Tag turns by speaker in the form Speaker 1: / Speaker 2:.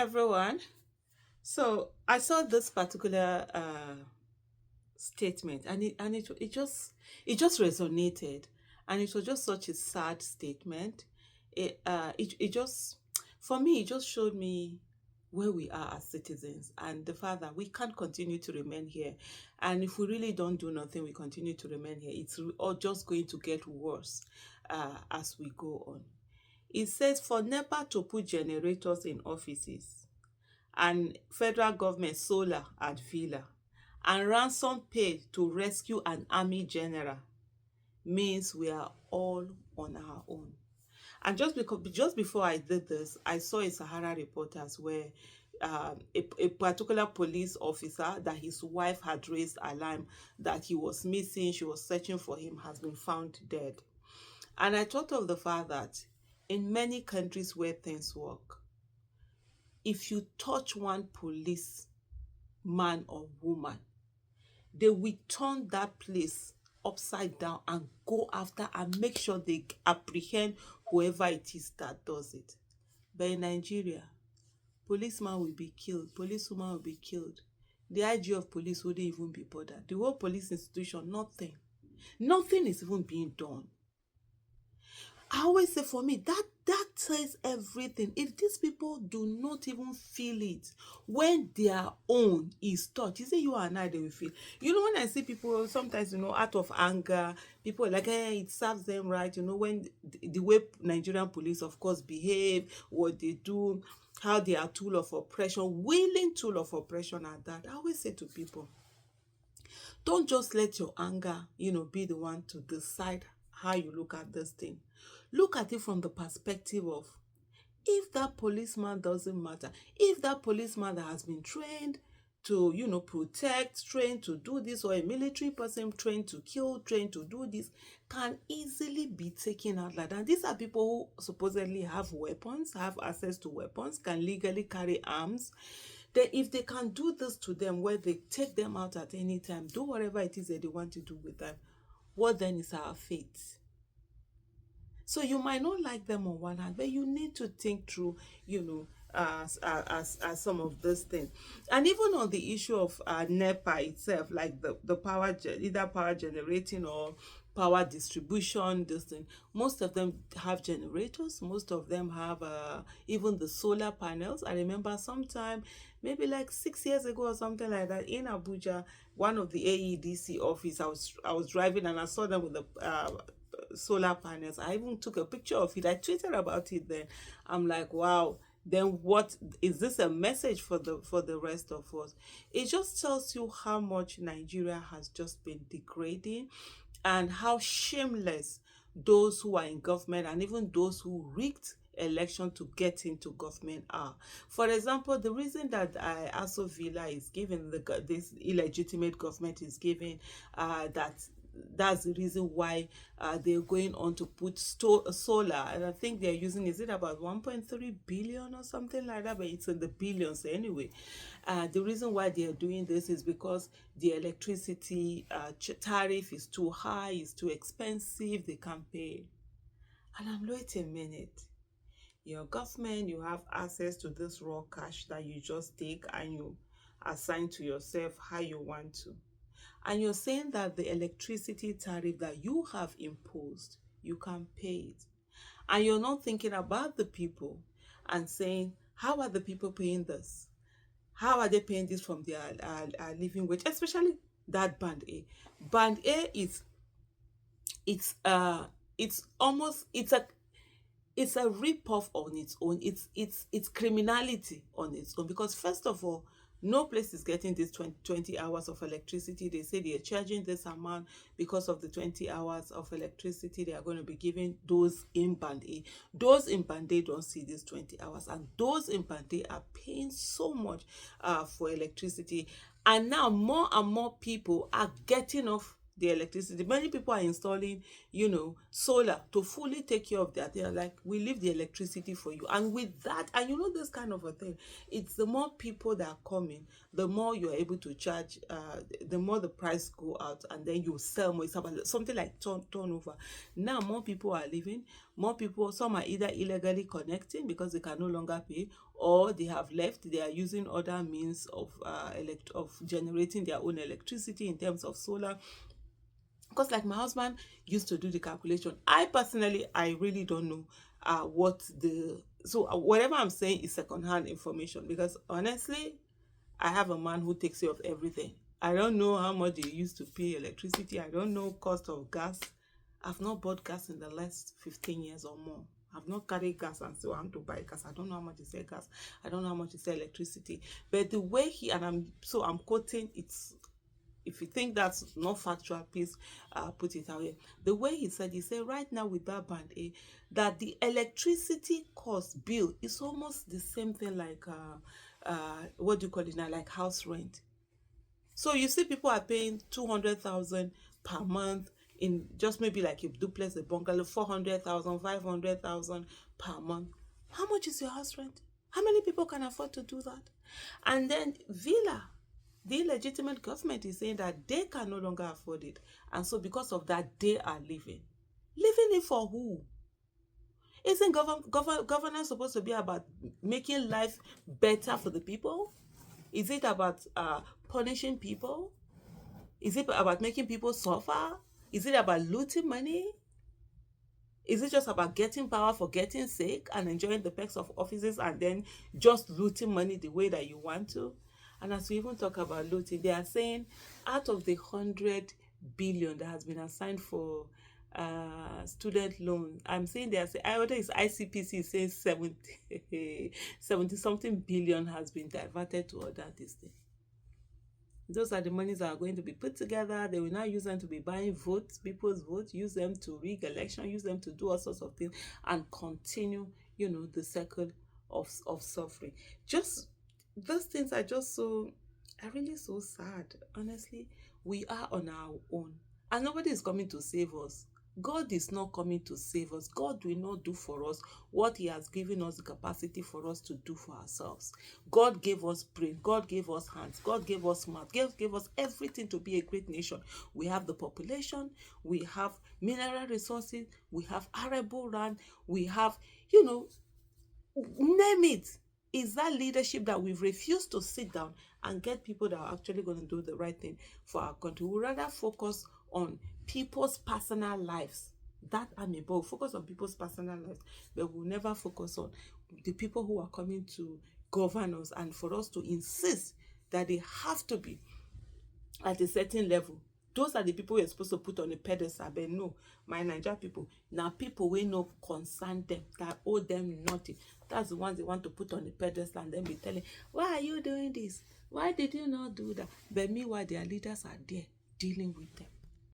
Speaker 1: everyone. So I saw this particular statement, and it just resonated, and it was just such a sad statement. It just for me it just showed me where we are as citizens and the fact that we can't continue to remain here, and if we really don't do nothing, we continue to remain here. It's all just going to get worse as we go on. It says for NEPA to put generators in offices and federal government solar at villa and ransom paid to rescue an army general means we are all on our own. And just before I did this, I saw a Sahara Reporters where a particular police officer that his wife had raised alarm that he was missing, she was searching for him, has been found dead. And I thought of the fact that in many countries where things work, if you touch one police man or woman, they will turn that place upside down and go after and make sure they apprehend whoever it is that does it. But in Nigeria, policeman will be killed, policewoman will be killed. The IG of police wouldn't even be bothered. The whole police institution, nothing. Nothing is even being done. I always say, for me, that says everything. If these people do not even feel it when their own is touched, you say you and I, they will feel. When I see people sometimes, out of anger, people are like, hey, it serves them right. When the way Nigerian police, of course, behave, what they do, how they are tool of oppression, willing tool of oppression at that. I always say to people, don't just let your anger, be the one to decide how you look at this thing. Look at it from the perspective of, if that policeman doesn't matter, if that policeman that has been trained to, protect, trained to do this, or a military person trained to kill, trained to do this, can easily be taken out like that. These are people who supposedly have weapons, have access to weapons, can legally carry arms. Then if they can do this to them, where they take them out at any time, do whatever it is that they want to do with them, what then is our fate? So you might not like them on one hand, but you need to think through, as some of these things. And even on the issue of NEPA itself, like the either power generating or power distribution, this thing, most of them have generators, most of them have even the solar panels. I remember sometime, maybe like 6 years ago or something like that, in Abuja, one of the AEDC office, I was driving and I saw them with the solar panels. I even took a picture of it. I tweeted about it then. I'm like, wow, then what is this a message for the rest of us? It just tells you how much Nigeria has just been degrading, and how shameless those who are in government and even those who rigged election to get into government are. For example, the reason that Aso Villa is given, this illegitimate government is given, that's the reason why they're going on to put solar, and I think they're using, is it about 1.3 billion or something like that, but it's in the billions anyway. The reason why they're doing this is because the electricity tariff is too high, is too expensive, they can't pay. And I'm like, wait a minute, your government, you have access to this raw cash that you just take and you assign to yourself how you want to. And you're saying that the electricity tariff that you have imposed, you can pay it. And you're not thinking about the people and saying, how are the people paying this? How are they paying this from their living wage? Especially that band A. Band A is, it's it's almost, it's a rip-off on its own. It's criminality on its own, because first of all, no place is getting this 20 hours of electricity. They say they are charging this amount because of the 20 hours of electricity they are going to be giving those in band A. Those in band A don't see this 20 hours, and those in band A are paying so much for electricity. And now more and more people are getting off the electricity. Many people are installing, solar to fully take care of that. They are like, we leave the electricity for you. And with that, and this kind of a thing, it's the more people that are coming, the more you're able to charge, the more the price go out, and then you sell more. It's about something like turnover. Now more people are living, more people, some are either illegally connecting because they can no longer pay, or they have left, they are using other means of generating their own electricity in terms of solar. Because like my husband used to do the calculation. I personally, I really don't know whatever I'm saying is secondhand information, because honestly, I have a man who takes care of everything. I don't know how much they used to pay electricity. I don't know cost of gas. I've not bought gas in the last 15 years or more. I've not carried gas and still want to buy gas. I don't know how much is gas. I don't know how much is electricity. But the way I'm quoting, it's, if you think that's not factual, please put it away. The way he said right now with that band A, that the electricity cost bill is almost the same thing like what do you call it now, like house rent. So you see people are paying 200,000 per month in just maybe like a duplex, a bungalow, 400,000, 500,000 per month. How much is your house rent? How many people can afford to do that? And then villa, the illegitimate government is saying that they can no longer afford it. And so because of that, they are leaving. Leaving it for who? Isn't governance supposed to be about making life better for the people? Is it about punishing people? Is it about making people suffer? Is it about looting money? Is it just about getting power for getting sake and enjoying the perks of offices and then just looting money the way that you want to? And as we even talk about looting, they are saying out of the 100 billion that has been assigned for student loan, I'm saying whether it's ICPC is saying 70 something billion has been diverted to other this thing. Those are the monies that are going to be put together. They will now use them to be buying votes, people's votes, use them to rig election, use them to do all sorts of things, and continue, the circle of suffering. Just those things are really so sad. Honestly, we are on our own, and nobody is coming to save us. God is not coming to save us. God will not do for us what he has given us the capacity for us to do for ourselves. God gave us brain. God gave us hands. God gave us mouth. God gave us everything to be a great nation. We have the population. We have mineral resources. We have arable land. We have, name it. Is that leadership that we've refused to sit down and get people that are actually going to do the right thing for our country. We rather focus on people's personal lives. That we'll focus on people's personal lives, but we'll never focus on the people who are coming to govern us, and for us to insist that they have to be at a certain level. Those are the people we're supposed to put on a pedestal. But no, my Nigerian people, now people will not concern them, that owe them nothing. That's the ones they want to put on a pedestal and then be telling, why are you doing this? Why did you not do that? But meanwhile, their leaders are there dealing with them.